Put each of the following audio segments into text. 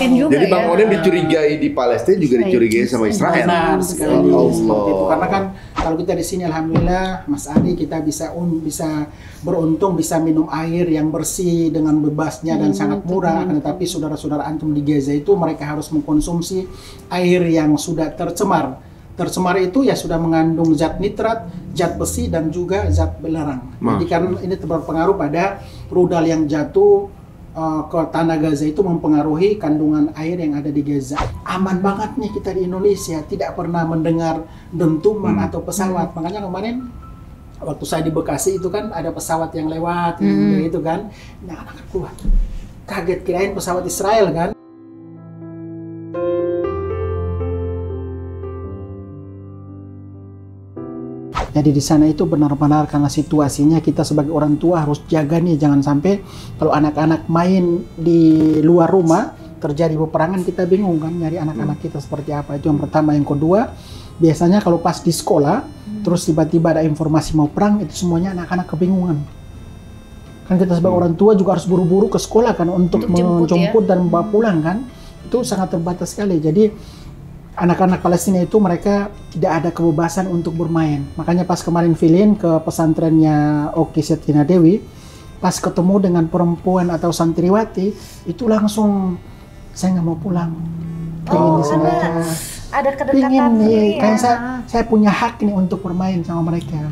diliatin juga Jadi Bang ya. Onim dicurigai di Palestina juga dicurigai sama Israel. Benar sekali Ya seperti itu. Allah. Karena kan kalau kita di sini alhamdulillah Mas Adi kita bisa beruntung bisa minum air yang bersih dengan bebasnya dan sangat murah. Akan tetapi saudara-saudara antum di Gaza itu mereka harus mengkonsumsi air yang sudah tercemar. Tercemar itu ya sudah mengandung zat nitrat, zat besi dan juga zat belerang. Jadi kan ini berpengaruh pada rudal yang jatuh ke tanah Gaza itu mempengaruhi kandungan air yang ada di Gaza. Aman banget nih kita di Indonesia, tidak pernah mendengar dentuman atau pesawat. Makanya kemarin waktu saya di Bekasi itu kan ada pesawat yang lewat, itu kan. Nah anak keluar, kaget kirain pesawat Israel kan. Jadi di sana itu benar-benar karena situasinya kita sebagai orang tua harus jaga nih, jangan sampai kalau anak-anak main di luar rumah terjadi peperangan kita bingung kan nyari anak-anak kita seperti apa. Itu yang pertama. Yang kedua, biasanya kalau pas di sekolah terus tiba-tiba ada informasi mau perang, itu semuanya anak-anak kebingungan. Kan kita sebagai orang tua juga harus buru-buru ke sekolah kan untuk menjemput dan membawa pulang kan. Itu sangat terbatas sekali. Jadi anak-anak Palestina itu mereka tidak ada kebebasan untuk bermain. Makanya pas kemarin Filin ke pesantrennya Oki Setina Dewi, pas ketemu dengan perempuan atau santriwati, itu langsung saya nggak mau pulang. Pengen di sana aja. Ada kedekatan Pengen nih, ya. kayak saya punya hak nih untuk bermain sama mereka.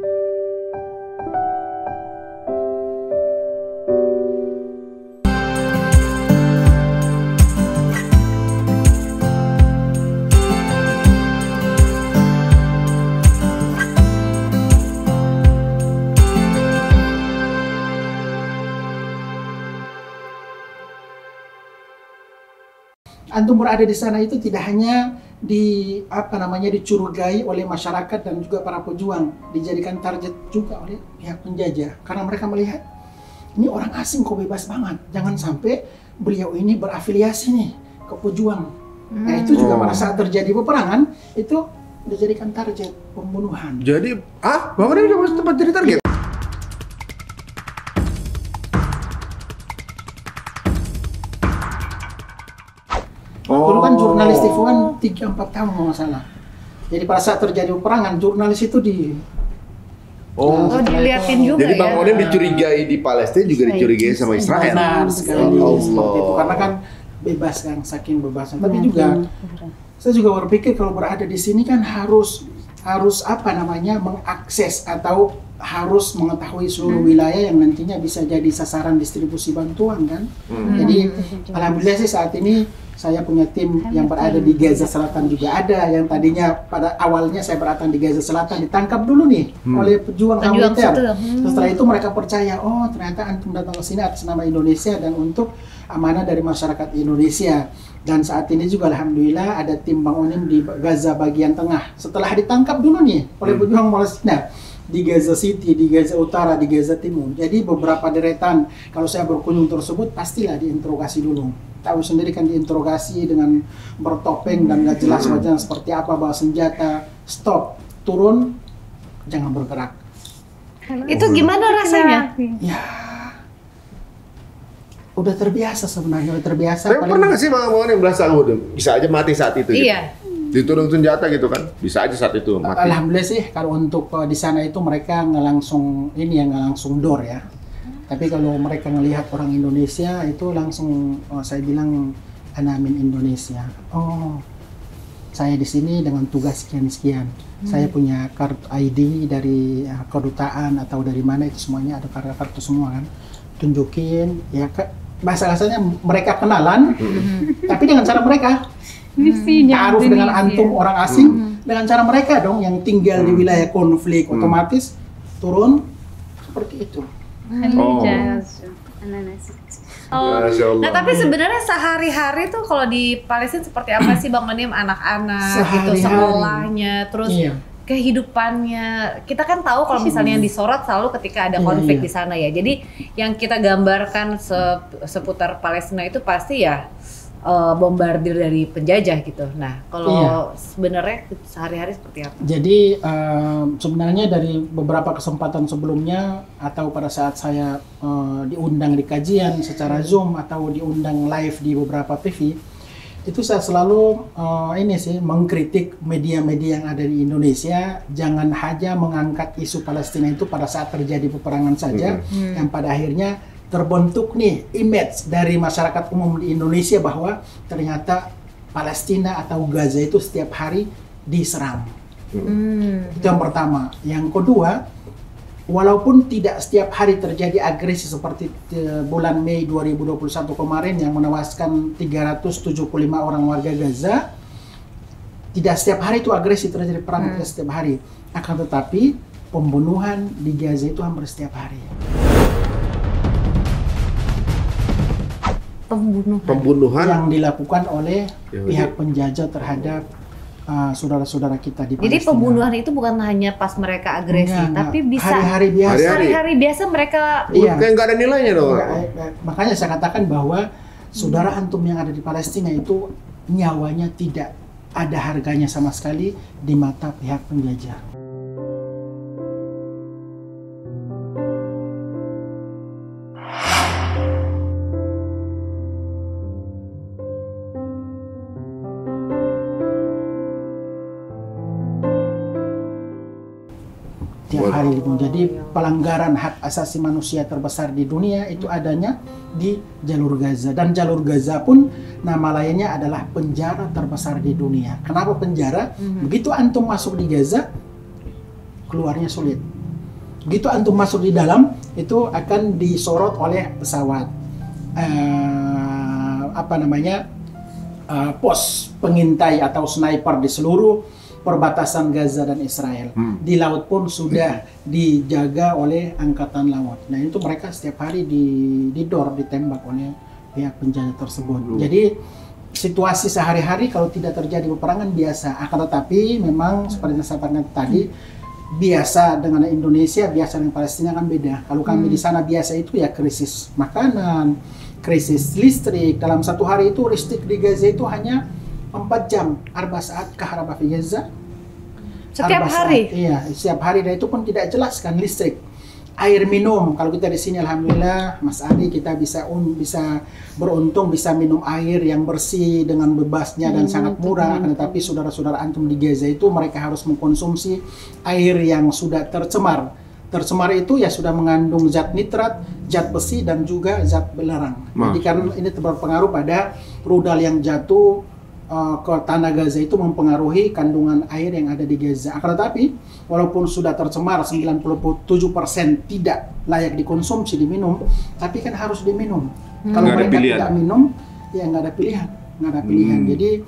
Antum berada di sana itu tidak hanya dicurigai oleh masyarakat dan juga para pejuang, dijadikan target juga oleh pihak penjajah karena mereka melihat ini orang asing kok bebas banget, jangan sampai beliau ini berafiliasi nih ke pejuang. Nah itu juga pada saat terjadi peperangan itu dijadikan target pembunuhan. Jadi, Bang Onim udah tempat jadi target? Dulu kan jurnalis TV One 3-4 tahun kalau nggak salah. Jadi pada saat terjadi peperangan, jurnalis itu Diliatin juga Jadi ya. Bang Onim dicurigai di Palestina juga dicurigai sama Israel. benar sekali Ya seperti itu. Allah. Karena kan bebas kan, saking bebasnya. Tapi juga saya juga berpikir kalau berada di sini kan harus mengakses atau harus mengetahui seluruh wilayah yang nantinya bisa jadi sasaran distribusi bantuan kan. Jadi alhamdulillah sih saat ini saya punya tim yang berada di Gaza Selatan juga ada, yang tadinya pada awalnya saya berada di Gaza Selatan ditangkap dulu nih oleh pejuang militer. Setelah itu mereka percaya, oh ternyata antum datang ke sini atas nama Indonesia dan untuk amanah dari masyarakat Indonesia. Dan saat ini juga alhamdulillah ada tim Bang Onim di Gaza bagian tengah. Setelah ditangkap dulu nih oleh pejuang Palestina di Gaza City, di Gaza Utara, di Gaza Timur. Jadi beberapa deretan kalau saya berkunjung tersebut pastilah diinterogasi dulu. Tahu sendiri kan diinterogasi dengan bertopeng dan nggak jelas wajah seperti apa, bawa senjata, stop, turun, jangan bergerak. Itu gimana rasanya? Ya, udah terbiasa sebenarnya, udah terbiasa. Tapi pernah nggak sih Bang Onim merasa bisa aja mati saat itu? Iya. Gitu? Ditudung senjata gitu kan, bisa aja saat itu mati. Alhamdulillah sih kalau untuk di sana itu mereka nggak langsung door ya. Tapi kalau mereka ngelihat orang Indonesia itu langsung saya bilang ana min Indonesia. Oh, saya di sini dengan tugas sekian-sekian. Saya punya kartu ID dari kedutaan atau dari mana itu semuanya ada kartu semua kan. Tunjukin ya bahasa-bahasanya mereka kenalan tapi dengan cara mereka. Taruh dengan antum orang asing dengan cara mereka dong yang tinggal di wilayah konflik otomatis turun seperti itu. Masya Allah. Nah tapi sebenarnya sehari-hari tuh kalau di Palestina seperti apa sih Bang Onim, anak-anak gitu, sekolahnya, terus kehidupannya. Kita kan tahu kalau misalnya yang disorot selalu ketika ada konflik di sana ya. Jadi yang kita gambarkan seputar Palestina itu pasti ya bombardir dari penjajah gitu. Nah, kalau sebenarnya sehari-hari seperti apa? Jadi sebenarnya dari beberapa kesempatan sebelumnya atau pada saat saya diundang di kajian secara Zoom atau diundang live di beberapa TV, Itu saya selalu ini sih mengkritik media-media yang ada di Indonesia, jangan hanya mengangkat isu Palestina itu pada saat terjadi peperangan saja, yang pada akhirnya terbentuk nih image dari masyarakat umum di Indonesia bahwa ternyata Palestina atau Gaza itu setiap hari diserang. Itu yang pertama. Yang kedua, walaupun tidak setiap hari terjadi agresi seperti bulan Mei 2021 kemarin yang menewaskan 375 orang warga Gaza, tidak setiap hari itu agresi terjadi, perang tidak setiap hari. Akan tetapi pembunuhan di Gaza itu hampir setiap hari. Pembunuhan yang dilakukan oleh pihak penjajah terhadap saudara-saudara kita di Palestina. Jadi pembunuhan itu bukan hanya pas mereka agresi, tapi bisa hari-hari biasa. Hari-hari biasa mereka kayak nggak ada nilainya dong. Makanya saya katakan bahwa saudara antum yang ada di Palestina itu nyawanya tidak ada harganya sama sekali di mata pihak penjajah. Tiap hari dibunuh. Jadi pelanggaran hak asasi manusia terbesar di dunia itu adanya di jalur Gaza, dan jalur Gaza pun nama lainnya adalah penjara terbesar di dunia. Kenapa penjara? Begitu antum masuk di Gaza, keluarnya sulit. Begitu antum masuk di dalam, itu akan disorot oleh pesawat pos pengintai atau sniper di seluruh perbatasan Gaza dan Israel. Di laut pun sudah dijaga oleh angkatan laut. Nah itu mereka setiap hari ditembak oleh pihak penjajah tersebut. Jadi situasi sehari-hari kalau tidak terjadi peperangan biasa. Akan tetapi memang seperti yang saya katakan tadi, biasa dengan Indonesia, biasa dengan Palestina kan beda. Kalau kami di sana biasa itu ya krisis makanan, krisis listrik. Dalam satu hari itu listrik di Gaza itu hanya 4 jam, 4 saat kahraba fi Gaza. Setiap hari? Iya, setiap hari, dan itu pun tidak jelas kan listrik. Air minum, kalau kita di sini alhamdulillah Mas Adi kita bisa beruntung bisa minum air yang bersih dengan bebasnya dan sangat murah. Tetapi saudara-saudara antum di Gaza itu mereka harus mengkonsumsi air yang sudah tercemar. Tercemar itu ya sudah mengandung zat nitrat, zat besi dan juga zat belerang. Jadi karena ini berpengaruh pada rudal yang jatuh ke tanah Gaza itu mempengaruhi kandungan air yang ada di Gaza. Akan tetapi walaupun sudah tercemar 97% tidak layak dikonsumsi, diminum, tapi kan harus diminum. Kalau mereka tidak minum, ya nggak ada pilihan. Jadi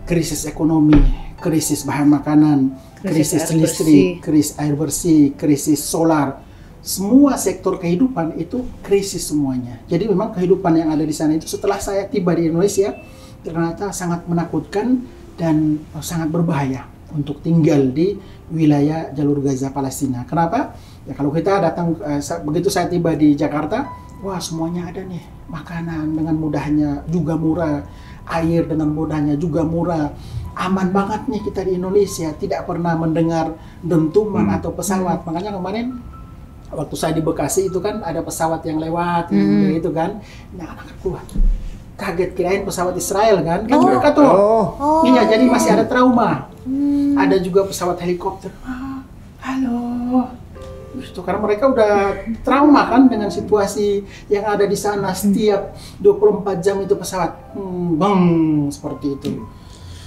krisis ekonomi, krisis bahan makanan, krisis listrik, krisis air bersih, krisis solar, semua sektor kehidupan itu krisis semuanya. Jadi memang kehidupan yang ada di sana itu setelah saya tiba di Indonesia ternyata sangat menakutkan dan sangat berbahaya untuk tinggal di wilayah jalur Gaza Palestina. Kenapa? Ya kalau kita datang, begitu saya tiba di Jakarta, wah semuanya ada nih, makanan dengan mudahnya juga murah, air dengan mudahnya juga murah, aman banget nih kita di Indonesia, tidak pernah mendengar dentuman atau pesawat. Makanya kemarin waktu saya di Bekasi itu kan ada pesawat yang lewat, itu kan, nah anak keluar. Kaget kirain pesawat Israel kan mereka tuh. Iya, jadi masih ada trauma. Ada juga pesawat helikopter. Halo. Itu karena mereka udah trauma kan dengan situasi yang ada di sana, setiap 24 jam itu pesawat. Seperti itu.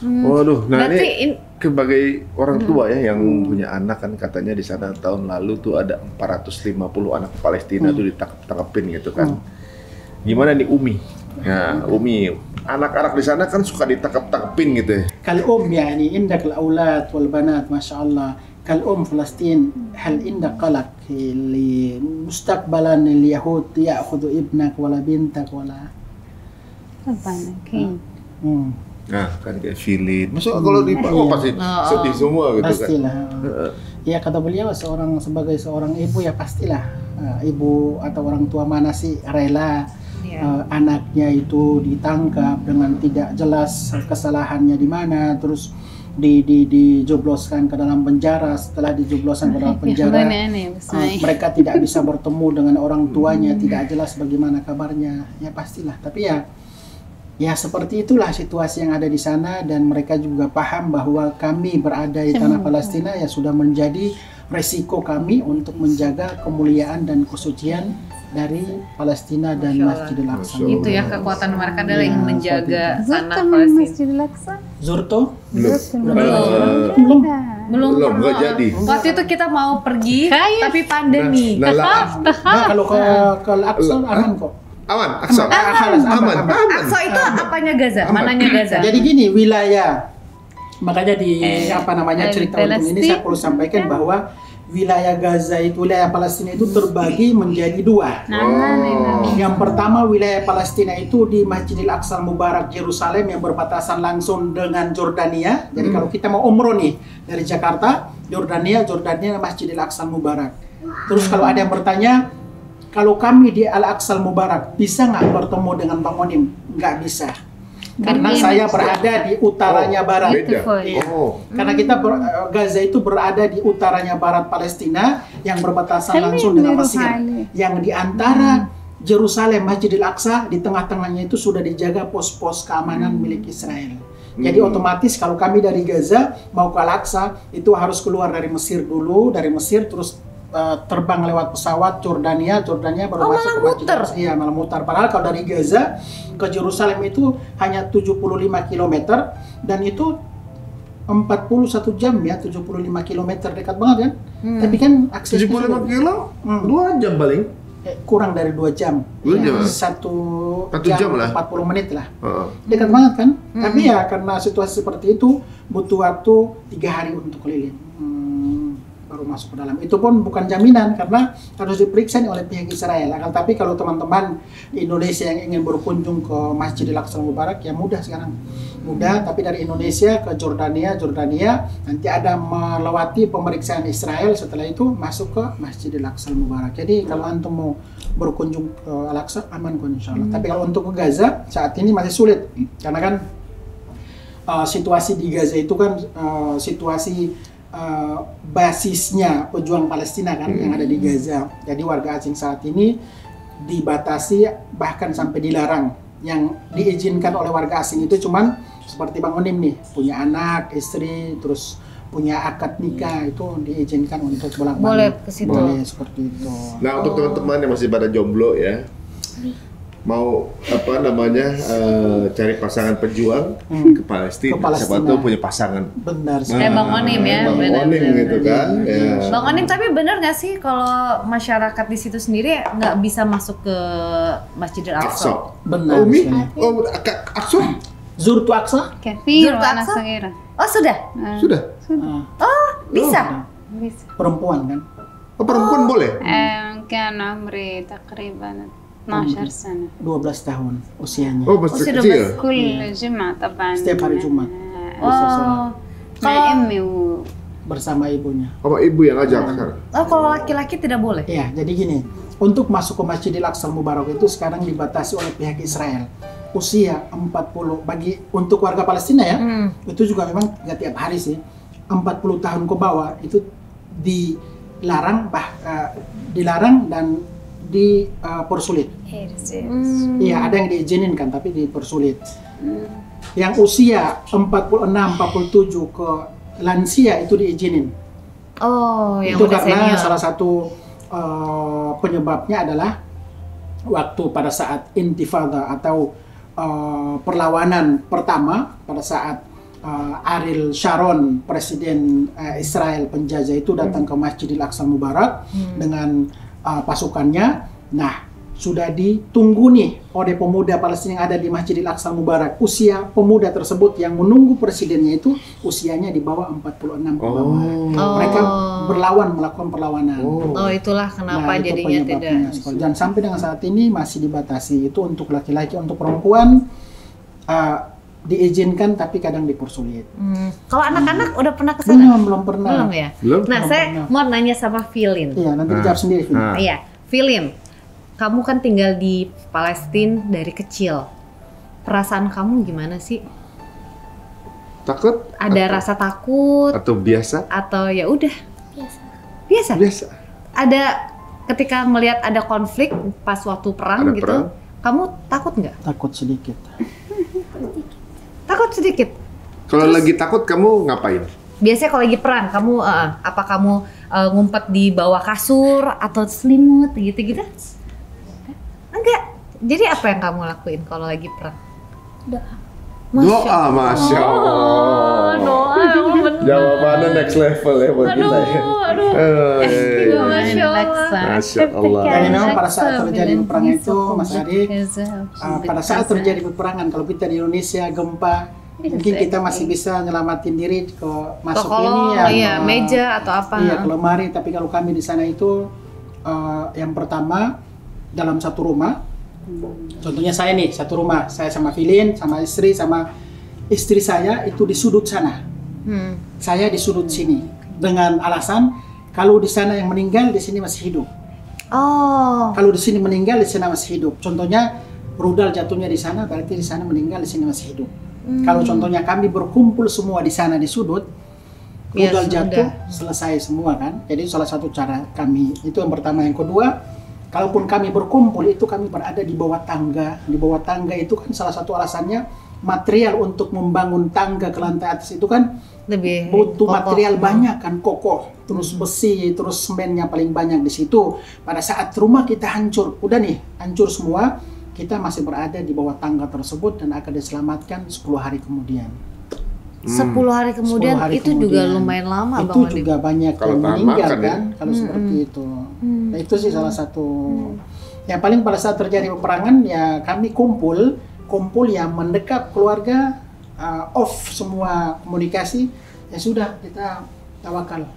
Waduh, nah ini sebagai orang tua ya yang punya anak kan katanya di sana tahun lalu tuh ada 450 anak Palestina tuh ditangkapin gitu kan. Gimana nih Umi? Ya, Umi, anak-anak di sana kan suka ditangkap-tangkepin gitu ya. Kal yani indak al-aulad wal banat masyaallah. Kal Palestin hal indak qalaq li mustaqbalan al-yahud ya'khudhu ibnak wala bintak wala. Nah, kan kayak Filin. Maksudnya kalau di pasti sedih semua gitu kan. Pastilah. Ya kata beliau sebagai seorang ibu ya pastilah ibu atau orang tua mana sih rela anaknya itu ditangkap dengan tidak jelas kesalahannya di mana, terus dijebloskan ke dalam penjara. Setelah dijebloskan ke dalam penjara, mereka tidak bisa bertemu dengan orang tuanya, tidak jelas bagaimana kabarnya. Ya pastilah. Tapi ya Ya seperti itulah situasi yang ada di sana, dan mereka juga paham bahwa kami berada di tanah Palestina ya sudah menjadi resiko kami untuk menjaga kemuliaan dan kesucian dari Palestina dan Masjidil Aqsa. Itu ya kekuatan mereka adalah yang menjaga tanah Palestina. Masjidil Aqsa? Zurto? Belum. Belum nggak jadi. Waktu itu kita mau pergi, tapi pandemi. Nah, kalau ke Al-Aqsa aman kok. Aman, Aqsa. Aman. Aqsa itu apanya Gaza? Mananya Gaza? Jadi gini, wilayah, makanya di cerita untung ini saya perlu sampaikan bahwa wilayah Gaza itu, wilayah Palestina itu terbagi menjadi dua. Yang pertama, wilayah Palestina itu di Masjidil Aqsa Mubarak Yerusalem yang berbatasan langsung dengan Jordania. Jadi kalau kita mau umroh nih dari Jakarta, Jordania Masjidil Aqsa Mubarak. Terus kalau ada yang bertanya, kalau kami di Al-Aqsa Mubarak bisa nggak bertemu dengan Bang Onim? Nggak bisa. Karena saya berada di utaranya barat. Karena kita Gaza itu berada di utaranya barat Palestina yang berbatasan langsung dengan Mesir. Yang di antara Yerusalem, Masjidil Aqsa, di tengah-tengahnya itu sudah dijaga pos-pos keamanan milik Israel. Jadi otomatis kalau kami dari Gaza mau ke Al-Aqsa itu harus keluar dari Mesir dulu, dari Mesir terus terbang lewat pesawat Jordania baru masuk ke Masjidil Aqsa. Iya, malah mutar. Padahal kalau dari Gaza ke Yerusalem itu hanya 75 km dan itu 41 jam ya, 75 km, dekat banget kan? Tapi kan akses 75 kilo, 2 jam paling. Kurang dari 2 jam. 2 jam lah. 1 jam lah. 40 menit lah. Dekat banget kan? Tapi ya karena situasi seperti itu butuh waktu 3 hari untuk keliling. Baru masuk ke dalam. Itu pun bukan jaminan karena harus diperiksa oleh pihak Israel. Akan tapi kalau teman-teman di Indonesia yang ingin berkunjung ke Masjidil Aqsa Mubarak ya mudah sekarang. Mudah, tapi dari Indonesia ke Jordania nanti ada melewati pemeriksaan Israel, setelah itu masuk ke Masjidil Aqsa Mubarak. Jadi kalau antum mau berkunjung ke Al-Aqsa aman kok insyaallah. Tapi kalau untuk ke Gaza saat ini masih sulit karena kan situasi di Gaza itu kan situasi basisnya pejuang Palestina kan yang ada di Gaza. Jadi warga asing saat ini dibatasi bahkan sampai dilarang. Yang diizinkan oleh warga asing itu cuman seperti Bang Onim nih, punya anak, istri, terus punya akad nikah itu diizinkan untuk bolak-balik. Boleh ke situ. Boleh seperti itu. Nah, untuk teman-teman yang masih pada jomblo ya, mau cari pasangan pejuang ke Palestina. Siapa tahu punya pasangan. Benar sih. Bang Onim ya. Bang Onim gitu kan. Ya. Bang Onim, tapi benar nggak sih kalau masyarakat di situ sendiri nggak bisa masuk ke Masjidil Aqsa? Benar. Aqsa? Zurtu Aqsa? كثير وأنا صغيرة. Oh sudah? Sudah. Oh bisa? bisa. Perempuan kan? Oh, perempuan boleh? كان عمري تقريبا 12 سنة. 12 tahun usianya. Oh, masih kecil. كل جمعة طبعا. Setiap hari Jumat. مع أمي bersama ibunya. Sama ibu yang ajak sekarang. Oh, kalau laki-laki tidak boleh? Ya, jadi gini, untuk masuk ke Masjidil Aqsa Mubarak itu sekarang dibatasi oleh pihak Israel. Usia 40 untuk warga Palestina ya, itu juga memang nggak tiap hari sih. 40 tahun ke bawah itu dilarang dan dipersulit. Iya, ada yang diizinin kan, tapi dipersulit. Yang usia 46, 47 ke lansia itu diizinin. Oh, yang itu udah karena senior. salah satu penyebabnya adalah waktu pada saat intifada atau perlawanan pertama pada saat Ariel Sharon, presiden Israel penjajah itu datang ke Masjidil Aqsa Mubarak dengan pasukannya. Nah, sudah ditunggu nih oleh pemuda Palestina yang ada di Masjidil Aqsa Mubarak. Usia pemuda tersebut yang menunggu presidennya itu usianya di bawah 46 ke bawah. Mereka melakukan perlawanan. Oh, itulah kenapa jadinya tidak. Dan sampai dengan saat ini masih dibatasi. Itu untuk laki-laki, untuk perempuan diizinkan tapi kadang dipersulit. Kalau anak-anak udah pernah ke sana? Belum pernah. Belum ya? Nah, saya mau nanya sama Filin. Iya, nanti dijawab sendiri, Filin. Iya, Filin. Kamu kan tinggal di Palestina dari kecil. Perasaan kamu gimana sih? Takut? Ada rasa takut? Atau biasa? Atau ya udah? Biasa. Ada ketika melihat ada konflik pas waktu perang gitu, kamu takut nggak? Takut sedikit. Takut sedikit. Kalau lagi takut kamu ngapain? Biasanya kalau lagi perang, kamu apa kamu ngumpet di bawah kasur atau selimut gitu-gitu? Enggak. Jadi apa yang kamu lakuin kalau lagi perang? Doa, Masya Allah. Doa, emang bener. Jawabannya next level ya buat kita ya. Masya Allah. Masya Allah. Jadi memang pada saat terjadi peperangan itu, Mas Adi, pada saat terjadi peperangan, kalau kita di Indonesia gempa, mungkin kita masih bisa nyelamatin diri ke masuk ini ya, meja atau apa? Iya, ke lemari. Tapi kalau kami di sana itu, yang pertama dalam satu rumah. Contohnya saya nih, satu rumah, saya sama Filin, sama istri saya itu di sudut sana. Saya di sudut sini dengan alasan kalau di sana yang meninggal, di sini masih hidup. Oh. Kalau di sini meninggal, di sana masih hidup. Contohnya rudal jatuhnya di sana, berarti di sana meninggal, di sini masih hidup. Kalau contohnya kami berkumpul semua di sana di sudut, rudal jatuh, selesai semua kan. Jadi salah satu cara kami itu yang pertama. Yang kedua, kalaupun kami berkumpul itu kami berada di bawah tangga. Di bawah tangga itu kan salah satu alasannya material untuk membangun tangga ke lantai atas itu kan lebih butuh material banyak kan, kokoh, terus besi, terus semennya paling banyak di situ. Pada saat rumah kita hancur, udah nih hancur semua, kita masih berada di bawah tangga tersebut dan akan diselamatkan 10 hari kemudian. 10 hari kemudian 10 hari itu kemudian. juga lumayan lama itu Bang Onim. juga banyak Kalau yang tahan meninggal makan, kan kalau seperti itu. Nah, itu sih salah satu yang paling pada saat terjadi peperangan ya kami kumpul yang mendekat keluarga, off semua komunikasi, ya sudah kita tawakal.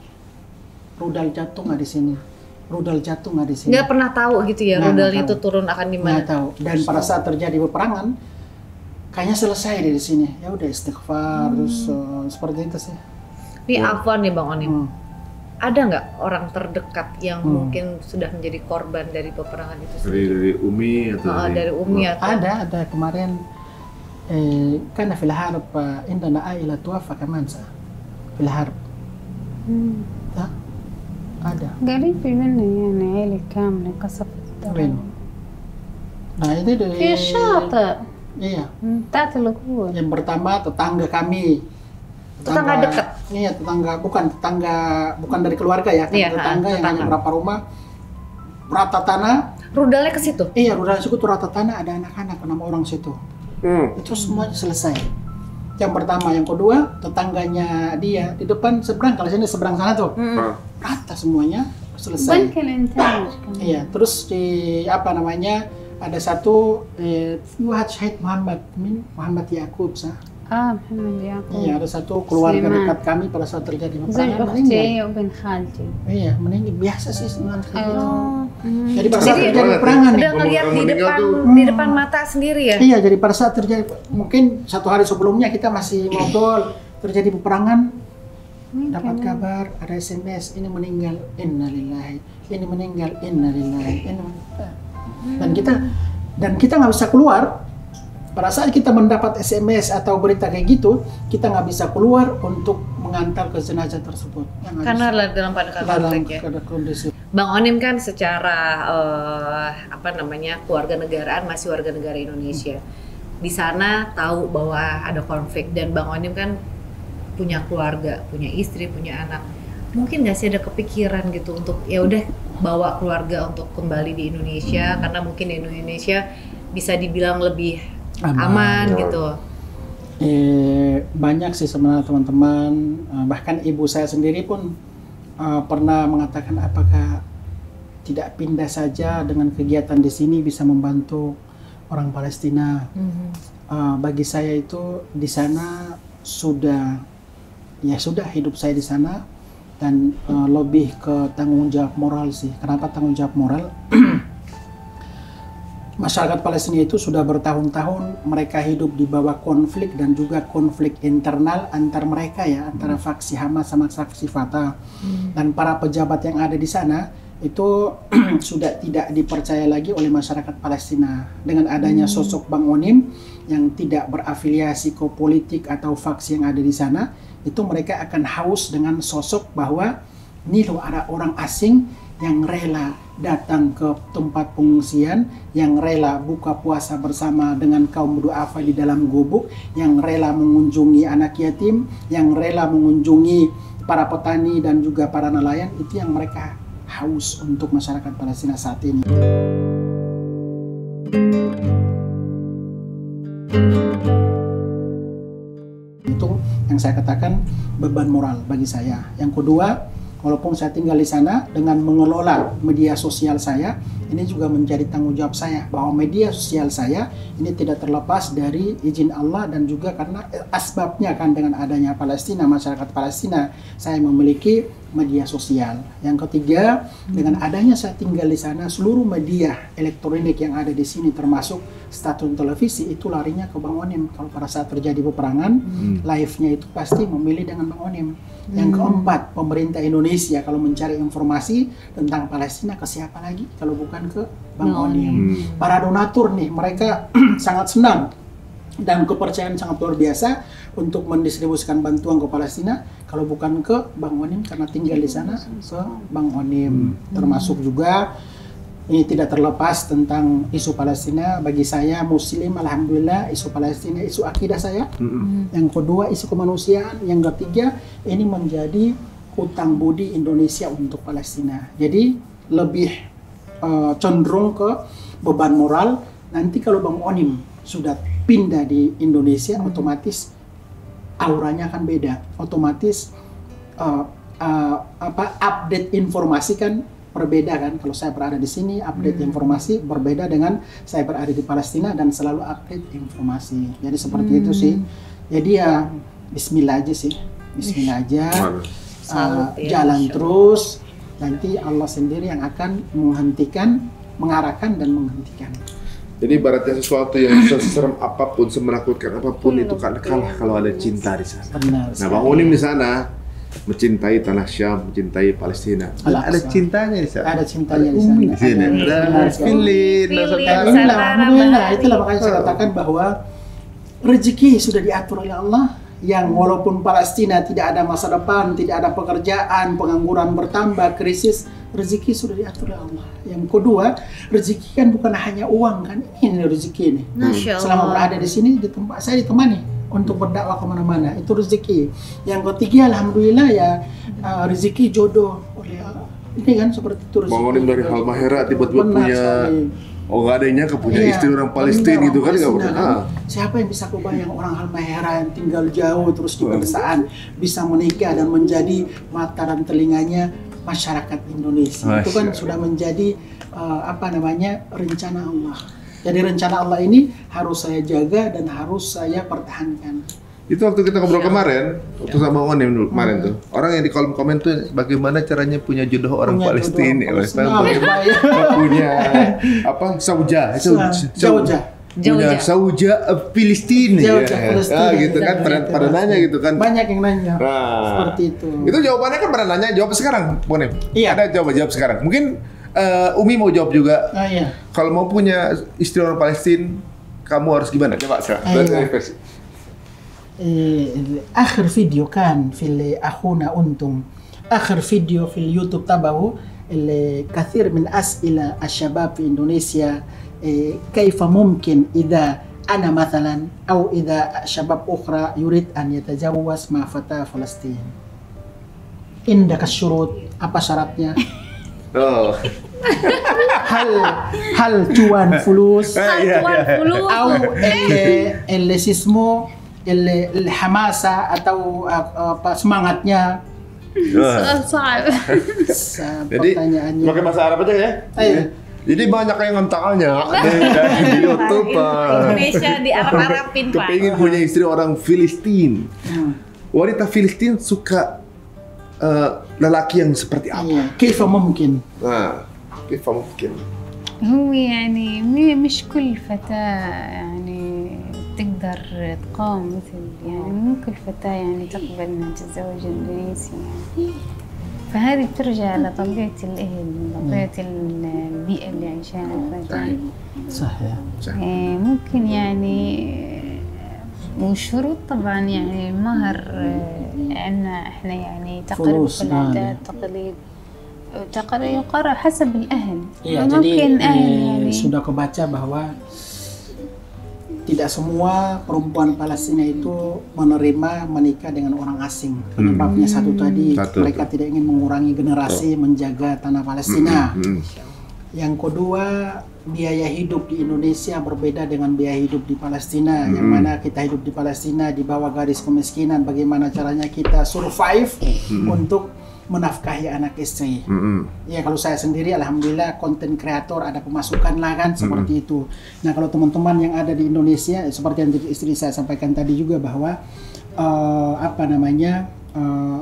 Rudal jatuh nggak di sini, rudal jatuh nggak di sini. Nggak pernah tahu gitu ya rudal itu turun akan di mana. Nggak tahu. Dan pada saat terjadi peperangan kayaknya selesai di sini, ya udah istighfar terus seperti itu sih. Ini afwan nih Bang Onim. Ada nggak orang terdekat yang mungkin sudah menjadi korban dari peperangan itu sendiri? Dari Umi atau dari Umi atau? Ada kemarin karena fil harb indana aila tuwafa kaman sa fil harb. Ada. قريب مني يعني عيلة كاملة قصفت وين؟ Nah itu dari في الشاطئ iya. بتاعت القوة. Yang pertama tetangga kami. Tetangga dekat. Iya, bukan dari keluarga ya, Iya, tetangga yang hanya tetangga. berapa rumah. Rata tanah. Rudalnya ke situ. Iya, rudal situ tuh rata tanah, ada anak-anak 6 orang situ. Itu semuanya selesai. Yang pertama, yang kedua, tetangganya dia di depan seberang, kalau sini seberang sana tuh. Rata semuanya selesai. بنك الإنتاج كمان. Iya, terus di apa namanya? Ada satu Wahid Syahid Muhammad Yakub sah. محمد يعقوب. Iya, ada satu keluarga Sulaiman. dekat kami pada saat terjadi زوج peperangan meninggal. أختي وبن خالتي. Iya, meninggal biasa sih sebenarnya. أيوه. Jadi pada saat Jadi terjadi peperangan nih. Udah ngeliat di meninggal depan tuh. di depan mata sendiri ya. Iya, jadi pada saat terjadi mungkin 1 hari sebelumnya kita masih ngobrol terjadi peperangan, dapat kabar ada SMS ini meninggal innalillahi, ini meninggal innalillahi, ini dan kita nggak bisa keluar. Pada saat kita mendapat SMS atau berita kayak gitu, kita nggak bisa keluar untuk mengantar ke jenazah tersebut. Karena dalam keadaan konflik ya. Kondisi. Bang Onim kan secara keluarga negaraan masih warga negara Indonesia. Di sana tahu bahwa ada konflik dan Bang Onim kan punya keluarga, punya istri, punya anak. Mungkin nggak sih ada kepikiran gitu untuk ya udah bawa keluarga untuk kembali di Indonesia karena mungkin di Indonesia bisa dibilang lebih aman gitu. Banyak sih sebenarnya teman-teman, bahkan ibu saya sendiri pun pernah mengatakan apakah tidak pindah saja dengan kegiatan di sini bisa membantu orang Palestina. Bagi saya itu di sana sudah hidup saya di sana dan lebih ke tanggung jawab moral sih. Kenapa tanggung jawab moral? Masyarakat Palestina itu sudah bertahun-tahun mereka hidup di bawah konflik dan juga konflik internal antar mereka ya, antara faksi Hamas sama faksi Fatah. Dan para pejabat yang ada di sana itu sudah tidak dipercaya lagi oleh masyarakat Palestina. Dengan adanya sosok Bang Onim yang tidak berafiliasi ke politik atau faksi yang ada di sana, itu mereka akan haus dengan sosok bahwa ini loh ada orang asing yang rela datang ke tempat pengungsian, yang rela buka puasa bersama dengan kaum duafa di dalam gubuk, yang rela mengunjungi anak yatim, yang rela mengunjungi para petani dan juga para nelayan. Itu yang mereka haus untuk masyarakat Palestina saat ini. Itu yang saya katakan beban moral bagi saya. Yang kedua, walaupun saya tinggal di sana, dengan mengelola media sosial saya, ini juga menjadi tanggung jawab saya, bahwa media sosial saya ini tidak terlepas dari izin Allah dan juga karena asbabnya kan dengan adanya Palestina, masyarakat Palestina, saya memiliki media sosial. Yang ketiga, dengan adanya saya tinggal di sana, seluruh media elektronik yang ada di sini termasuk stasiun televisi itu larinya ke Bang Onim. Kalau pada saat terjadi peperangan, live-nya itu pasti memilih dengan Bang Onim. Yang keempat, pemerintah Indonesia kalau mencari informasi tentang Palestina ke siapa lagi kalau bukan ke Bang Onim. Para donatur nih, mereka sangat senang dan kepercayaan sangat luar biasa untuk mendistribusikan bantuan ke Palestina kalau bukan ke Bang Onim, karena tinggal di sana ke Bang Onim. Termasuk juga ini tidak terlepas tentang isu Palestina. Bagi saya Muslim, alhamdulillah, isu Palestina isu akidah saya. Yang kedua isu kemanusiaan. Yang ketiga ini menjadi hutang budi Indonesia untuk Palestina. Jadi lebih cenderung ke beban moral. Nanti kalau Bang Onim sudah pindah di Indonesia, otomatis auranya akan beda. Otomatis update informasi kan berbeda kan. Kalau saya berada di sini, update informasi berbeda dengan saya berada di Palestina dan selalu update informasi. Jadi seperti itu sih. Jadi ya Bismillah aja sih. Bismillah aja. Jalan terus. Nanti Allah sendiri yang akan menghentikan, mengarahkan dan menghentikan. Jadi ibaratnya sesuatu yang seserem apapun, semenakutkan apapun itu kan kalah kalau ada cinta di sana. Benar. Nah, Bang Onim di sana mencintai tanah Syam, mencintai Palestina. Ada cintanya di sana. Ada cintanya di sana. Di sini. Ada Filin, alhamdulillah. Itulah makanya saya katakan bahwa rezeki sudah diatur oleh Allah. Yang walaupun Palestina tidak ada masa depan, tidak ada pekerjaan, pengangguran bertambah, krisis, rezeki sudah diatur oleh Allah. Yang kedua, rezeki kan bukan hanya uang kan, ini rezeki ini. Selama berada di sini, di tempat saya ditemani untuk berdakwah kemana-mana, itu rezeki. Yang ketiga, alhamdulillah ya rezeki jodoh oleh Allah. Ini kan seperti itu rezeki. Bang Onim dari Halmahera tiba-tiba punya gak adanya punya istri orang Palestina gitu kan, nggak pernah. Siapa yang bisa kebayang orang Halmahera yang tinggal jauh terus di pedesaan bisa menikah dan menjadi mata dan telinganya masyarakat Indonesia. Itu kan sudah menjadi rencana Allah. Jadi rencana Allah ini harus saya jaga dan harus saya pertahankan. Itu waktu kita ngobrol kemarin, waktu sama Onim dulu kemarin tuh, orang yang di kolom komen tuh bagaimana caranya punya jodoh orang Palestina, punya apa Sauja, punya Sauja Palestina, gitu kan, pada nanya gitu kan. Banyak yang nanya, seperti itu. Itu jawabannya kan pada nanya, jawab sekarang, Onim. Iya. Ada jawab sekarang. Mungkin Umi mau jawab juga. Iya. Kalau mau punya istri orang Palestina, kamu harus gimana? Coba sekarang. آخر فيديو كان في اللي أخونا أنتم آخر فيديو في اليوتيوب تبعه اللي كثير من أسئلة الشباب في إندونيسيا كيف ممكن إذا أنا مثلا أو إذا شباب أخرى يريد أن يتجوز مع فتاة فلسطين عندك الشروط apa syaratnya هل توان فلوس أو اللي اسمه الحماسة atau apa semangatnya. Jadi pakai bahasa Arab aja ya. Jadi banyak yang ngontakannya di YouTube. Indonesia di Arab-Arabin Pak. Kepingin punya istri orang Filistin. Wanita Filistin suka lelaki yang seperti apa? كيف ممكن؟ كيف ممكن؟ هو يعني مش كل فتاة يعني تقدر تقاوم مثل يعني مو كل فتاة يعني تقبل انها تتزوج اندونيسي يعني. فهذه بترجع لطبيعة الأهل، طبيعة البيئة اللي عايشاها الفتاة. صحيح. ممكن يعني والشروط طبعا يعني المهر عندنا احنا يعني تقريبا في العادات التقاليد يقرر حسب الأهل. Iya, jadi sudah kebaca bahwa tidak semua perempuan Palestina itu menerima menikah dengan orang asing. Penyebabnya satu tadi, mereka tidak ingin mengurangi generasi menjaga tanah Palestina. Yang kedua, biaya hidup di Indonesia berbeda dengan biaya hidup di Palestina. Yang mana kita hidup di Palestina di bawah garis kemiskinan, bagaimana caranya kita survive untuk menafkahi anak istri. Ya kalau saya sendiri alhamdulillah konten kreator, ada pemasukan lah kan, seperti itu. Nah kalau teman-teman yang ada di Indonesia, seperti yang istri saya sampaikan tadi juga bahwa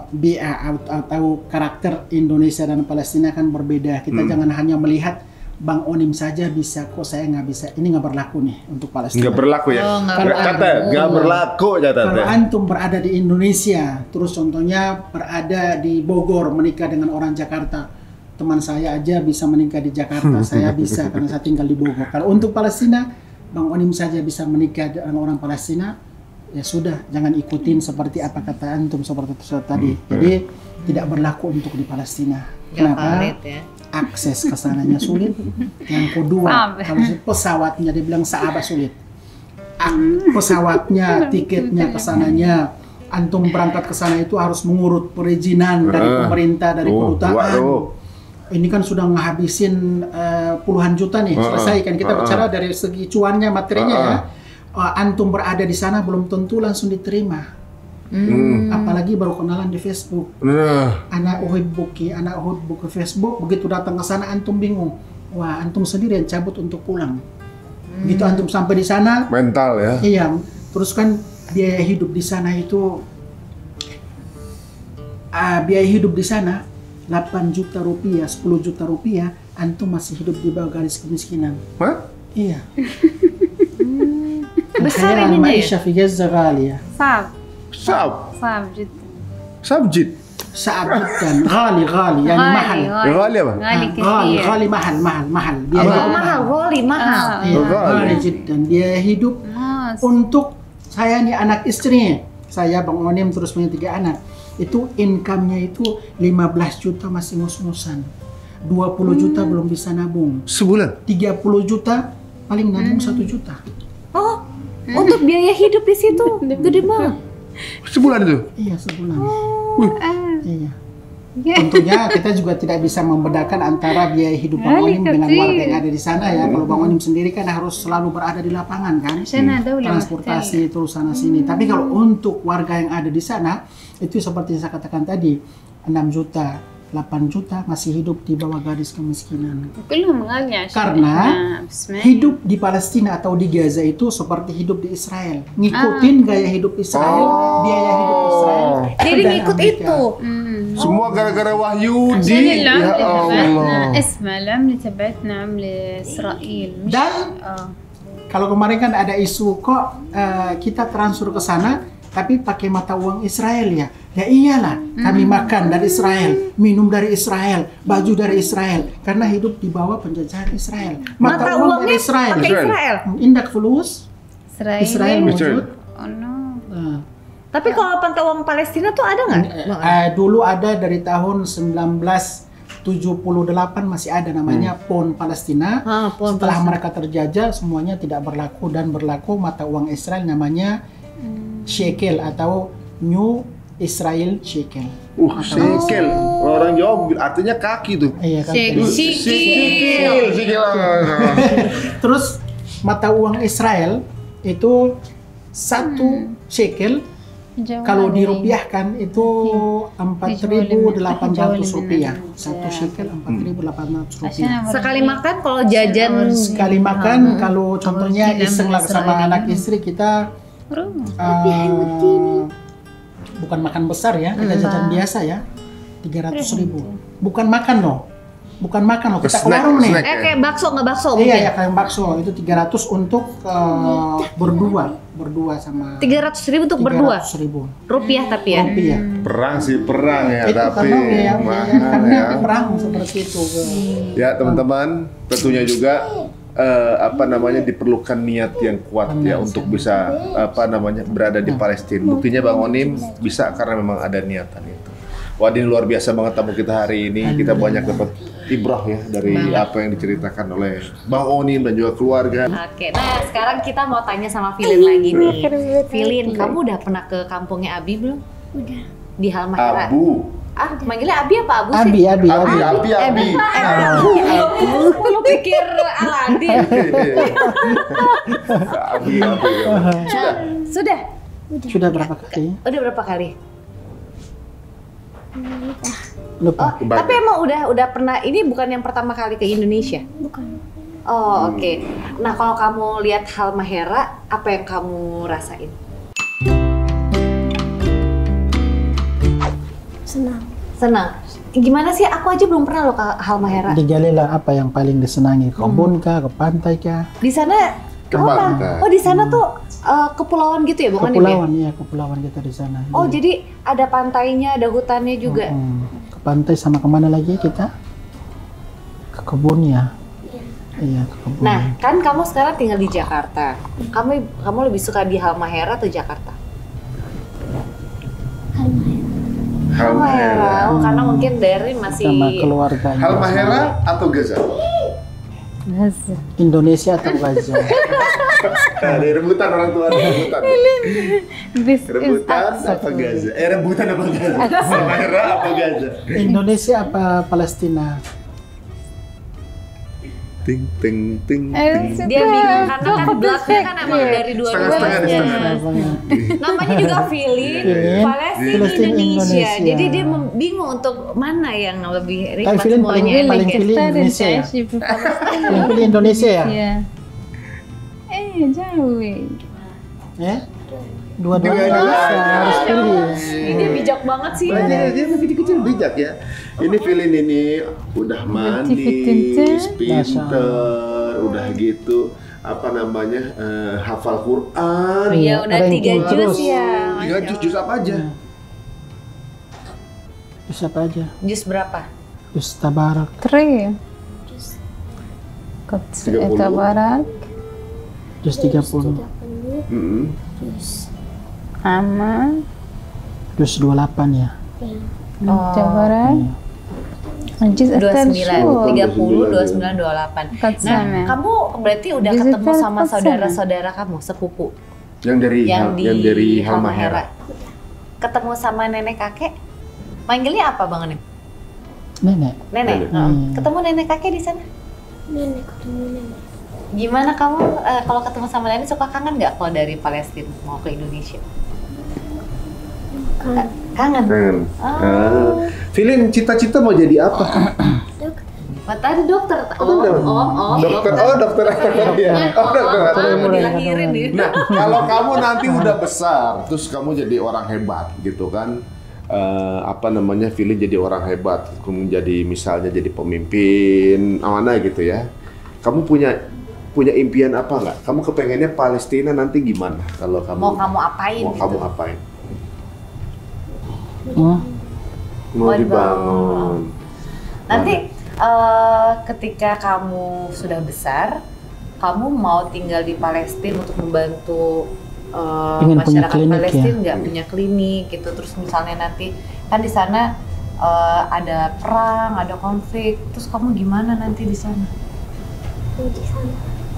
BA atau karakter Indonesia dan Palestina kan berbeda. Kita jangan hanya melihat Bang Onim saja bisa, kok saya nggak bisa. Ini nggak berlaku nih untuk Palestina. Nggak berlaku ya? Nggak berlaku. Kalau antum berada di Indonesia, terus contohnya berada di Bogor menikah dengan orang Jakarta, teman saya aja bisa menikah di Jakarta, saya bisa karena saya tinggal di Bogor. Kalau untuk Palestina, Bang Onim saja bisa menikah dengan orang Palestina, ya sudah, jangan ikutin seperti apa kata antum seperti itu tadi. Jadi tidak berlaku untuk di Palestina. Kenapa? Akses ke sananya sulit. Yang kedua, kalau pesawatnya dibilang sahabat sulit. Pesawatnya, tiketnya ke sananya, antum berangkat ke sana itu harus mengurut perizinan dari pemerintah, dari kedutaan. Ini kan sudah ngehabisin puluhan juta nih. Selesai kan kita bicara dari segi cuannya, materinya ya. Antum berada di sana belum tentu langsung diterima. Apalagi baru kenalan di Facebook. Anak uhibbuki Facebook, begitu datang ke sana antum bingung. Wah, antum sendiri yang cabut untuk pulang. Begitu antum sampai di sana, mental ya. Iya, terus kan biaya hidup di sana itu biaya hidup di sana 8 juta rupiah, 10 juta rupiah, antum masih hidup di bawah garis kemiskinan. Hah? Iya. Besar ini المعيشة في غزة غالية. صعب جدا. صعب جدا. صعب جدا. غالي يعني محل. غالي apa? غالي mahal. غالي جدا. Biaya hidup untuk saya nih anak istri. Saya Bang Onim terus punya 3 anak. Itu income-nya itu 15 juta masih ngos-ngosan. 20 juta belum bisa nabung. Sebulan? 30 juta paling nabung 1 juta. Oh, untuk biaya hidup di situ gede banget. Sebulan itu? Iya, sebulan. Iya. Tentunya kita juga tidak bisa membedakan antara biaya hidup Bang Onim dengan warga yang ada di sana ya. Kalau Bang Onim sendiri kan harus selalu berada di lapangan kan, transportasi terus sana sini. Tapi kalau untuk warga yang ada di sana, itu seperti yang saya katakan tadi, 6 juta, 8 juta masih hidup di bawah garis kemiskinan. Karena hidup di Palestina atau di Gaza itu seperti hidup di Israel. Ngikutin gaya hidup Israel, biaya hidup Israel. Jadi ngikut itu. Semua gara-gara Wahyudi. Ya Allah. العملة تبعتنا عملة إسرائيل. Dan kalau kemarin kan ada isu kok kita transfer ke sana tapi pakai mata uang Israel ya. Ya iyalah, kami makan dari Israel, minum dari Israel, baju dari Israel, karena hidup di bawah penjajahan Israel. Mata uang dari Israel. Indak fulus Israel wujud. Oh no. Tapi kalau mata uang Palestina tuh ada nggak? Dulu ada dari tahun 1978 masih ada namanya pound Palestina. Setelah mereka terjajah semuanya tidak berlaku dan berlaku mata uang Israel namanya shekel atau New Israel shekel. Shekel. Orang Jawa artinya kaki tuh. Iya kan. Shekel. Terus mata uang Israel itu 1 shekel kalau dirupiahkan itu 4.800 rupiah. 1 shekel 4.800 rupiah. Sekali makan kalau jajan. Sekali makan kalau contohnya iseng lah sama anak istri kita bukan makan besar ya, kita jajan biasa ya, 300.000. Bukan makan loh, kita ke warung nih. Kayak bakso nggak bakso? Iya ya, kayak bakso itu 300 untuk berdua sama. 300.000 untuk berdua? 300.000 rupiah tapi ya? Rupiah. Perang ya, itu tapi karena perang seperti itu. Ya teman-teman, tentunya juga diperlukan niat yang kuat ya untuk bisa berada di Palestina. Buktinya Bang Onim bisa karena memang ada niatan itu. Wah, ini luar biasa banget tamu kita hari ini. Kita banyak dapat ibrah ya dari apa yang diceritakan oleh Bang Onim dan juga keluarga. Oke, nah sekarang kita mau tanya sama Filin lagi nih. Filin, kamu udah pernah ke kampungnya Abi belum? Udah. Di Halmahera. Abu. Manggilnya Abi apa Abu sih? Abi. Lu pikir Aladin? Abi. Sudah berapa kali? Udah berapa kali? Lupa. Tapi emang udah pernah, ini bukan yang pertama kali ke Indonesia? Bukan. Oh, oke. Nah, kalau kamu lihat Halmahera, apa yang kamu rasain? Senang. Gimana sih? Aku aja belum pernah loh ke Halmahera. Digalilah apa yang paling disenangi, kebun kah, ke pantai kah? Di sana pantai. di sana tuh kepulauan gitu ya, bukan? Kepulauan, iya, kepulauan kita di sana. Oh, jadi ada pantainya, ada hutannya juga. Ke pantai sama kemana lagi kita? Ke kebun ya. Iya, ke kebun. Nah, kan kamu sekarang tinggal di Jakarta. Kamu lebih suka di Halmahera atau Jakarta? Halmahera. Oh, karena mungkin dari masih sama keluarganya. Halmahera atau Gaza? Gaza. Indonesia atau Gaza? Ada rebutan orang tua, rebutan. Rebutan apa Gaza? Rebutan apa Gaza? Halmahera apa Gaza? Indonesia apa Palestina? Ting. dia bingung karena kan belakangnya kan emang dari dua-duanya. Namanya juga Filin, Palestina, Indonesia. Jadi dia bingung untuk mana yang lebih Tapi nikmat Filin semuanya. paling pilih Indonesia ya? Paling pilih Indonesia ya? jauh. Ya? Dua-duanya bisa, harus pilih. Ini bijak banget sih. Dia kecil-kecil bijak ya. Ini Filin ini udah manis, pinter, udah gitu. Apa namanya, hafal Quran. Iya, udah 3 juz ya. 3 juz apa aja? Juz apa aja? Juz berapa? Juz Tabarak. 3 قد 30. تبارك Juz 30. عما Juz 28 ya. تبارك الجزء 29, الثالث 30, 29, 28. قد Nah, سمع kamu berarti udah Juz ketemu itu sama apa saudara-saudara kamu, sepupu Yang dari Halmahera. Ketemu sama nenek kakek? Manggilnya apa Bang Anim? Nenek. Nenek. Ketemu nenek kakek di sana? Nenek ketemu nenek. Gimana kamu kalau ketemu sama nenek suka kangen nggak kalau dari Palestina mau ke Indonesia? Kangen. Filin, cita-cita mau jadi apa? Tadi dokter. Dokter. Ya. Dokter. Mau dilahirin nih. Nah, kalau kamu nanti udah besar, terus kamu jadi orang hebat gitu kan? Apa namanya, Filin jadi orang hebat, kemudian jadi misalnya jadi pemimpin mana gitu ya. Kamu punya impian apa nggak? Kamu kepengennya Palestina nanti gimana? Kalau kamu mau kamu apain? Mau gitu? kamu apain? Mau dibangun. Nanti ketika kamu sudah besar, kamu mau tinggal di Palestina untuk membantu masyarakat Palestina nggak punya klinik gitu. Terus misalnya nanti kan di sana ada perang, ada konflik, terus kamu gimana nanti di sana?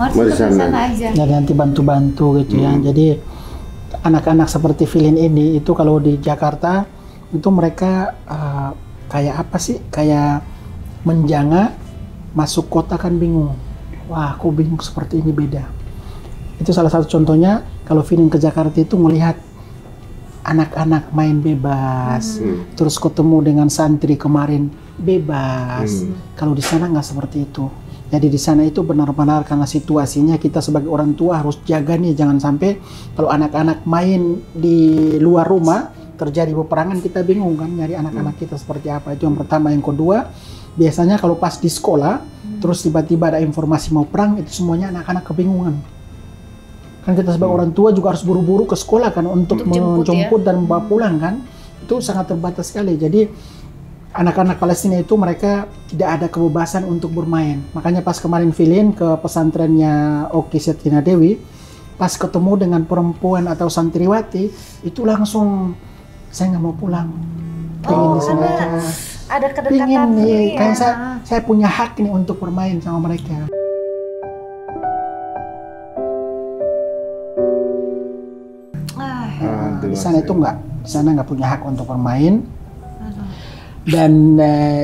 Harus di sana aja. Dan nanti bantu-bantu gitu ya. Jadi anak-anak seperti Filin ini itu kalau di Jakarta itu mereka kayak apa sih? Kayak menjanga, masuk kota kan bingung. Wah, aku bingung seperti ini beda. Itu salah satu contohnya kalau Filin ke Jakarta itu melihat anak-anak main bebas, terus ketemu dengan santri kemarin bebas. Kalau di sana nggak seperti itu. Jadi di sana itu benar-benar karena situasinya kita sebagai orang tua harus jaga nih, jangan sampai kalau anak-anak main di luar rumah terjadi peperangan kita bingung kan nyari anak-anak kita seperti apa. Itu yang pertama. Yang kedua, biasanya kalau pas di sekolah terus tiba-tiba ada informasi mau perang, itu semuanya anak-anak kebingungan. Kan kita sebagai orang tua juga harus buru-buru ke sekolah kan untuk menjemput dan membawa pulang kan. Itu sangat terbatas sekali. Jadi anak-anak Palestina itu mereka tidak ada kebebasan untuk bermain. Makanya pas kemarin Filin ke pesantrennya Oki Setina Dewi, pas ketemu dengan perempuan atau santriwati, itu langsung saya nggak mau pulang. karena ada kedekatan nih, kayak saya punya hak nih untuk bermain sama mereka. Di sana itu di sana nggak punya hak untuk bermain. Dan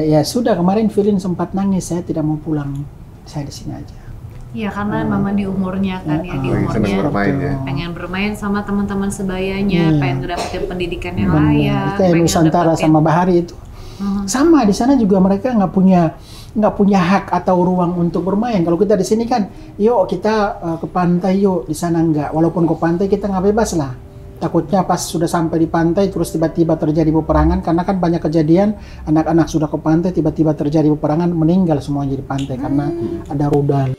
ya sudah, kemarin Firin sempat nangis, saya tidak mau pulang, saya di sini aja. Iya, karena memang di umurnya kan di umurnya pengen bermain sama teman-teman sebayanya, pengen ngedapetin pendidikan yang layak. Kayak Nusantara sama Bahari itu. Sama di sana juga mereka nggak punya hak atau ruang untuk bermain. Kalau kita di sini kan, yuk kita ke pantai yuk, di sana nggak. Walaupun ke pantai kita nggak bebas lah. Takutnya pas sudah sampai di pantai terus tiba-tiba terjadi peperangan, karena kan banyak kejadian anak-anak sudah ke pantai tiba-tiba terjadi peperangan, meninggal semuanya di pantai karena ada rudal.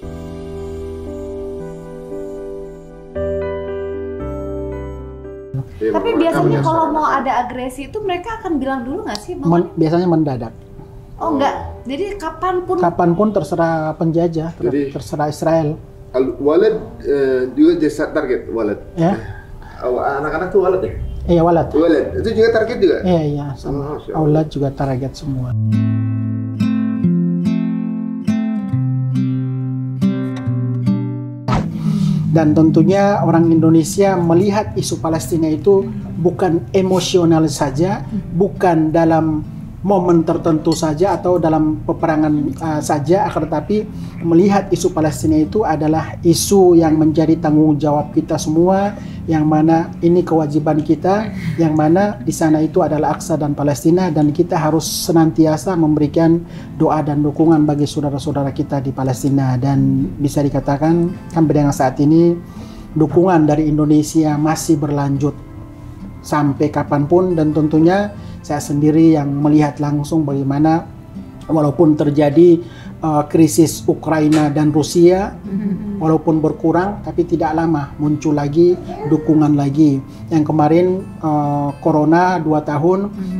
Tapi biasanya kalau mau ada agresi itu mereka akan bilang dulu nggak sih? Biasanya mendadak. Oh enggak, jadi kapanpun terserah penjajah, terserah Israel. Walad juga jadi target walad. Ya. Anak-anak tuh walad ya? Iya, walad. Walad itu juga target juga? Iya, sama walad juga target semua. Dan tentunya orang Indonesia melihat isu Palestina itu bukan emosional saja, bukan dalam momen tertentu saja atau dalam peperangan saja, akan tetapi melihat isu Palestina itu adalah isu yang menjadi tanggung jawab kita semua, yang mana ini kewajiban kita, yang mana di sana itu adalah Aqsa dan Palestina, dan kita harus senantiasa memberikan doa dan dukungan bagi saudara-saudara kita di Palestina. Dan bisa dikatakan sampai dengan saat ini dukungan dari Indonesia masih berlanjut sampai kapanpun, dan tentunya saya sendiri yang melihat langsung bagaimana walaupun terjadi krisis Ukraina dan Rusia, walaupun berkurang tapi tidak lama muncul lagi dukungan lagi. Yang kemarin Corona 2 tahun,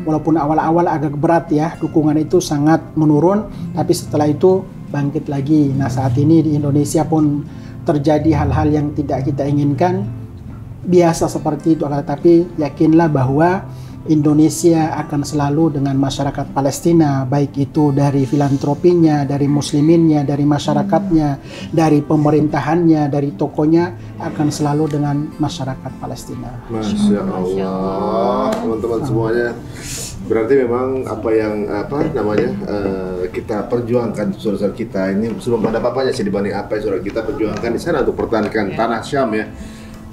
walaupun awal-awal agak berat ya, dukungan itu sangat menurun, tapi setelah itu bangkit lagi. Nah, saat ini di Indonesia pun terjadi hal-hal yang tidak kita inginkan, biasa seperti itu, tetapi yakinlah bahwa Indonesia akan selalu dengan masyarakat Palestina, baik itu dari filantropinya, dari musliminnya, dari masyarakatnya, dari pemerintahannya, dari tokonya, akan selalu dengan masyarakat Palestina. Masya Allah, teman-teman semuanya. Berarti memang kita perjuangkan saudara kita ini sebelum pada papanya sih dibanding apa yang saudara kita perjuangkan di sana untuk pertahankan tanah Syam ya.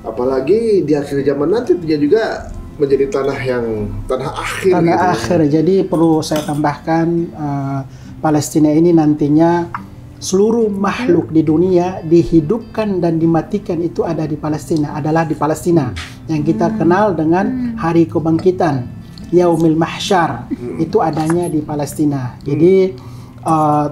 Apalagi di akhir zaman nanti dia juga menjadi tanah akhir. Tanah gitu. Akhir. Jadi perlu saya tambahkan, Palestina ini nantinya seluruh makhluk di dunia dihidupkan dan dimatikan itu ada di Palestina, adalah di Palestina. Yang kita kenal dengan hari kebangkitan, Yaumil Mahsyar, itu adanya di Palestina. Jadi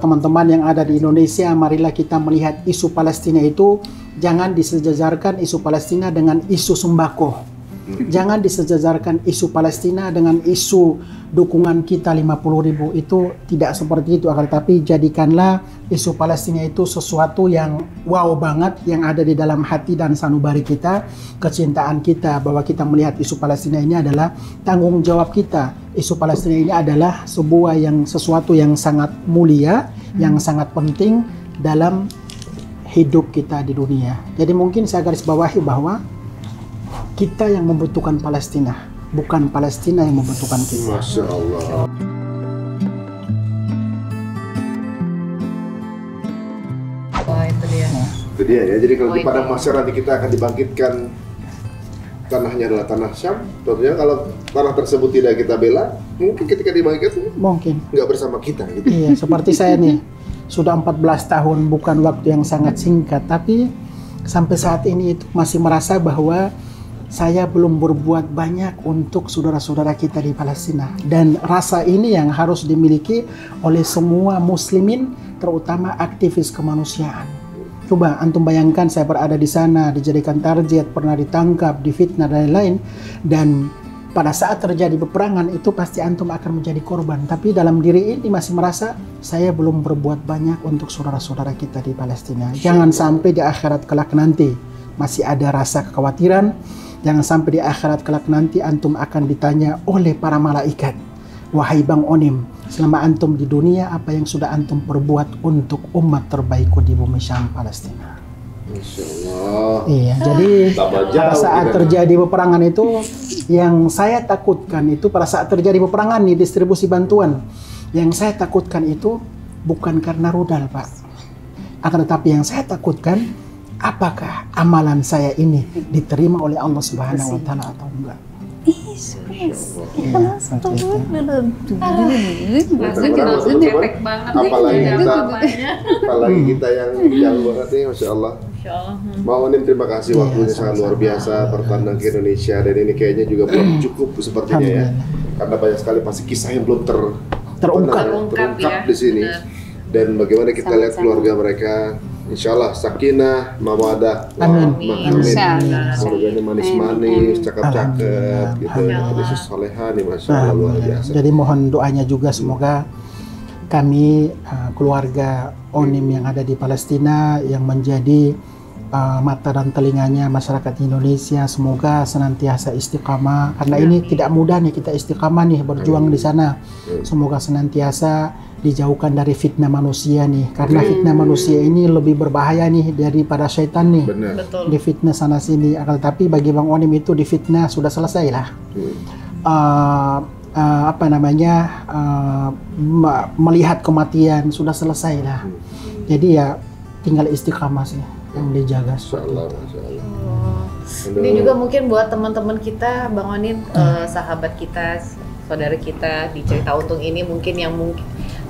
teman-teman yang ada di Indonesia, marilah kita melihat isu Palestina itu jangan disejajarkan isu Palestina dengan isu sembako. Jangan disejajarkan isu Palestina dengan isu dukungan kita 50.000, itu tidak seperti itu, akan tapi jadikanlah isu Palestina itu sesuatu yang wow banget, yang ada di dalam hati dan sanubari kita, kecintaan kita, bahwa kita melihat isu Palestina ini adalah tanggung jawab kita. Isu Palestina ini adalah sesuatu yang sangat mulia, yang sangat penting dalam hidup kita di dunia. Jadi mungkin saya garis bawahi bahwa kita yang membutuhkan Palestina, bukan Palestina yang membutuhkan kita. Masya Allah. Wah, itu dia. Itu dia ya. Jadi kalau di padang mahsyar nanti kita akan dibangkitkan, tanahnya adalah tanah Syam. Tentunya kalau tanah tersebut tidak kita bela, mungkin ketika dibangkitkan mungkin nggak bersama kita. Gitu. Iya, seperti saya nih, sudah 14 tahun, bukan waktu yang sangat singkat, tapi sampai saat ini itu masih merasa bahwa saya belum berbuat banyak untuk saudara-saudara kita di Palestina. Dan rasa ini yang harus dimiliki oleh semua muslimin, terutama aktivis kemanusiaan. Coba antum bayangkan, saya berada di sana, dijadikan target, pernah ditangkap, difitnah dan lain-lain. Dan pada saat terjadi peperangan itu pasti antum akan menjadi korban. Tapi dalam diri ini masih merasa saya belum berbuat banyak untuk saudara-saudara kita di Palestina. Jangan sampai di akhirat kelak nanti masih ada rasa kekhawatiran. Jangan sampai di akhirat kelak nanti antum akan ditanya oleh para malaikat, wahai Bang Onim, selama antum di dunia, apa yang sudah antum perbuat untuk umat terbaikku di bumi Syam Palestina? Masya Allah. Iya, jadi pada saat terjadi peperangan itu, yang saya takutkan itu pada saat terjadi peperangan nih, distribusi bantuan, yang saya takutkan itu bukan karena rudal, Pak. Akan tetapi yang saya takutkan, apakah amalan saya ini diterima oleh Allah Subhanahu wa Ta'ala atau enggak? Apalagi kita yang jauh banget nih, Masya Allah. Mau Onim, terima kasih, waktunya sangat luar biasa bertandang ke Indonesia, dan ini kayaknya juga belum cukup sepertinya ya, karena banyak sekali pasti kisah yang belum terungkap di sini. Dan bagaimana kita lihat keluarga mereka, insya Allah sakinah, mawadah, keluarganya manis-manis, cakep-cakep, gitu. Ada soleha nih, Masya Allah, luar biasa. Jadi mohon doanya juga, semoga kami keluarga Onim yang ada di Palestina, yang menjadi mata dan telinganya masyarakat Indonesia, semoga senantiasa istiqamah, karena ini tidak mudah nih kita istiqamah nih berjuang di sana. Semoga senantiasa dijauhkan dari fitnah manusia nih, karena fitnah manusia ini lebih berbahaya nih daripada syaitan nih. Di fitnah sana sini. Akan tapi bagi Bang Onim itu di fitnah sudah selesai lah. Melihat kematian sudah selesai lah. Jadi ya tinggal istiqamah sih yang dijaga. Masya Allah, Masya Allah. Ini juga mungkin buat teman-teman kita, Bang Onim, sahabat kita, saudara kita di Cerita Untung ini, mungkin yang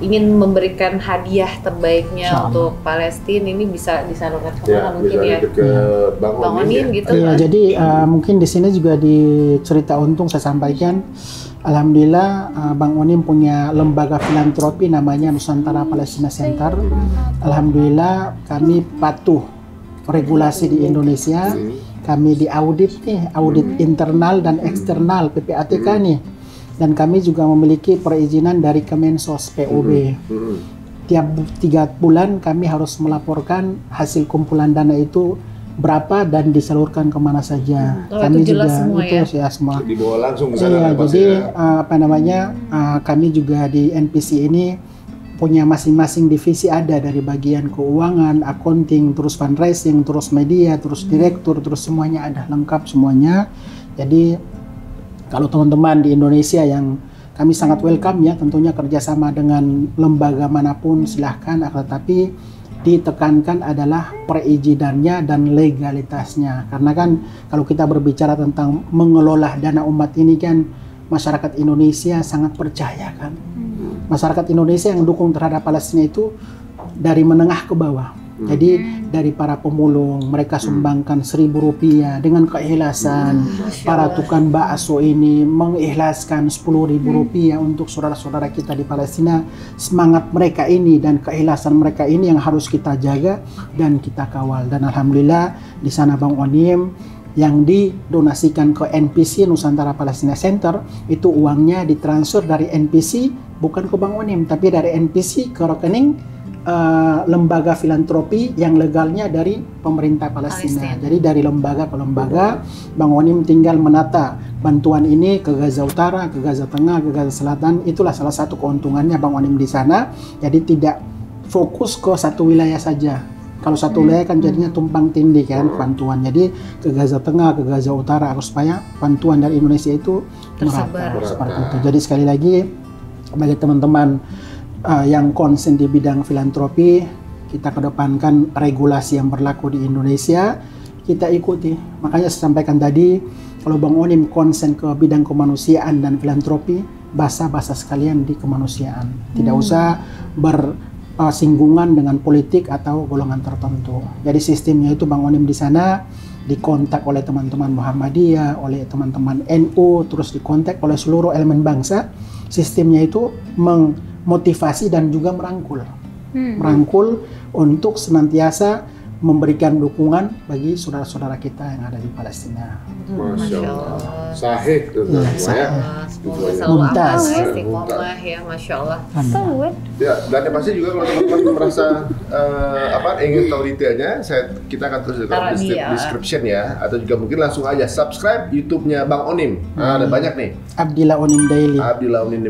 ingin memberikan hadiah terbaiknya untuk Palestina, ini bisa disalurkan kemana mungkin ya? Ke Bang Onim gitu. Iya, jadi mungkin di sini juga di Cerita Untung saya sampaikan, alhamdulillah Bang Onim punya lembaga filantropi namanya Nusantara Palestina Center. Alhamdulillah kami patuh regulasi di Indonesia. Kami diaudit nih, audit internal dan eksternal PPATK nih. Dan kami juga memiliki perizinan dari Kemensos PUB. Tiap 3 bulan kami harus melaporkan hasil kumpulan dana itu berapa dan disalurkan kemana saja. Kami itu jelas juga semua ya? Semua. Dibawa langsung ke sana. Jadi kami juga di NPC ini punya masing-masing divisi, ada dari bagian keuangan, accounting, terus fundraising, terus media, terus direktur, terus semuanya ada lengkap semuanya. Jadi kalau teman-teman di Indonesia yang kami sangat welcome ya, tentunya kerjasama dengan lembaga manapun silahkan, tetapi ditekankan adalah perizinannya dan legalitasnya. Karena kan kalau kita berbicara tentang mengelola dana umat ini kan, masyarakat Indonesia sangat percaya kan. Masyarakat Indonesia yang dukung terhadap Palestina itu dari menengah ke bawah. Jadi dari para pemulung, mereka sumbangkan Rp1.000 dengan keikhlasan. Para tukang bakso ini mengikhlaskan Rp10.000 untuk saudara-saudara kita di Palestina. Semangat mereka ini dan keikhlasan mereka ini yang harus kita jaga dan kita kawal. Dan alhamdulillah di sana Bang Onim yang didonasikan ke NPC Nusantara Palestina Center, itu uangnya ditransfer dari NPC bukan ke Bang Onim, tapi dari NPC ke rekening lembaga filantropi yang legalnya dari pemerintah Palestina. Jadi dari lembaga ke lembaga, Bang Onim tinggal menata bantuan ini ke Gaza Utara, ke Gaza Tengah, ke Gaza Selatan. Itulah salah satu keuntungannya Bang Onim di sana. Jadi tidak fokus ke satu wilayah saja. Kalau satu wilayah kan jadinya tumpang tindih kan bantuan. Jadi ke Gaza Tengah, ke Gaza Utara, supaya bantuan dari Indonesia itu merata seperti itu. Jadi sekali lagi bagi teman-teman yang konsen di bidang filantropi, kita kedepankan regulasi yang berlaku di Indonesia, kita ikuti. Makanya saya sampaikan tadi, kalau Bang Onim konsen ke bidang kemanusiaan dan filantropi, basa-basa sekalian di kemanusiaan. Tidak usah bersinggungan dengan politik atau golongan tertentu. Jadi sistemnya itu Bang Onim di sana dikontak oleh teman-teman Muhammadiyah, oleh teman-teman NU, terus dikontak oleh seluruh elemen bangsa. Sistemnya itu motivasi dan juga merangkul untuk senantiasa memberikan dukungan bagi saudara-saudara kita yang ada di Palestina. Masya Allah. Sahih tuh ya. Semoga selalu aman, istiqomah ya, Masya Allah. Ya, dan yang pasti juga kalau teman-teman merasa ingin tahu detailnya, kita akan tulis di description ya, atau juga mungkin langsung aja subscribe YouTube-nya Bang Onim. Ada banyak nih. Abdillah Onim Daily.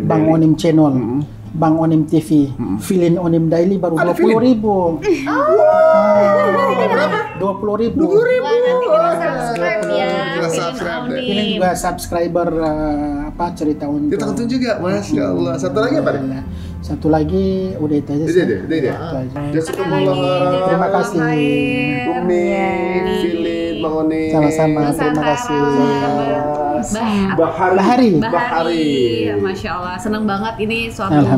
Bang Onim Channel. Bang Onim TV, Filin Onim Daily baru 20.000. Berapa? 20.000. 20.000. Nanti kita subscribe ya. Filin juga subscriber cerita untuk. Kita tonton juga, Masya Allah. Satu lagi apa nih? Satu lagi udah itu aja sih. Terima kasih. Umi, Filin, Bang Onim. Sama-sama. Terima kasih. Bahari. Masya Allah, senang banget ini suatu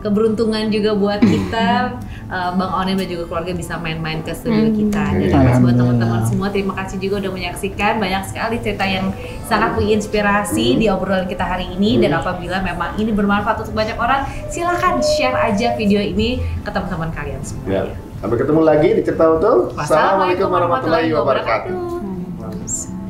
keberuntungan juga buat kita. Bang Onim dan juga keluarga bisa main-main ke studio kita. Dan buat teman-teman semua, terima kasih juga udah menyaksikan. Banyak sekali cerita yang sangat menginspirasi di obrolan kita hari ini. Dan apabila memang ini bermanfaat untuk banyak orang, silahkan share aja video ini ke teman-teman kalian semua. Ya. Sampai ketemu lagi di Cerita Utuh. Assalamualaikum warahmatullahi wabarakatuh.